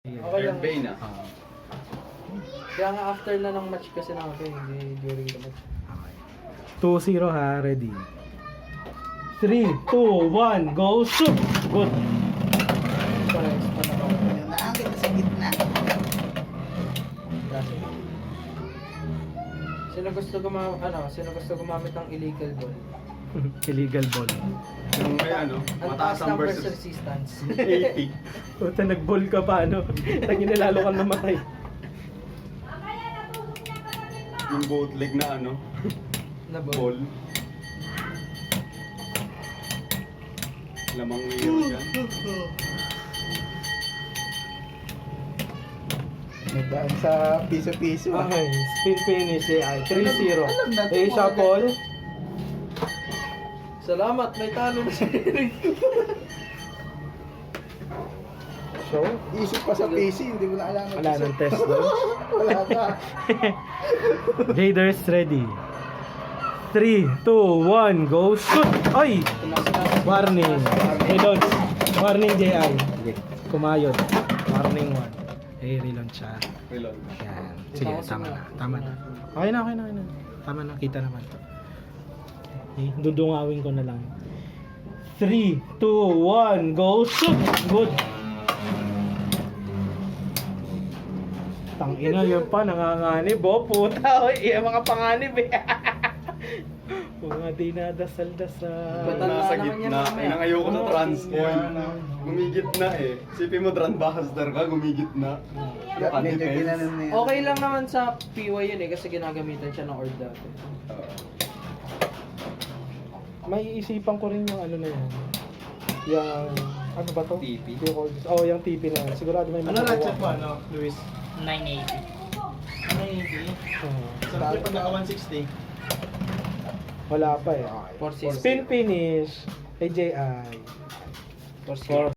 Okay lang. Bay na. Kaya nga after na ng match kasi natin, hindi during the match. 2-0 ha, ready. 3, 2, 1, go, shoot! Good. Parehas pa na ako. Yung naakit na sa gitna. Kasi. Sino gusto gumamit ng illegal ball? Illegal ball. Yung may Ang taas mataas ang ng burst versus resistance. 80. Puta, nag-ball ka pa, ano? Tagin na lalo kang namatay. Yung bootleg na Na ball. Lamang wheel yan. Nagdaan sa piso-piso. Okay, spin finish AI. 3-0. Alam na, shuffle. Salamat, may talo na siya. Show. Isip pa sa PC, hindi mo na alam. Wala nang test doon. Wala ka. Jaders ready. 3, 2, 1, go, shoot! Ay! Warning. Relaunch. Warning JI. Kumayod. Warning 1. Relaunch siya. Reload. Yan. Sige, tama na. Tama na. Okay na. Tama na. Kita naman to. Okay, dudungawin ko na lang. 3, 2, 1, go, shoot! Good. Tangina, yun pa, nanganganib. Oh, puta. Oy, mga panganib eh. Mga dinadasal-dasal. Ba't Nasa naman yan gitna. mamaya? Ay, ayoko na Oh, transform. yeah. Gumigit na eh. Sipin mo, Drandbuster ka, gumigit na. Medyo ginanon na yan. Okay lang naman sa PY yun kasi ginagamitan siya ng orb dati. May iisipan ko rin yung ano na yan. Yung, ano ba to? TP? Yung orders. Oh, yung TP na yan. Sigurado may makukuha. Luis? 980. Oo. Bago Pag naka 160. Wala pa eh. For six. Spin finish. AJI. For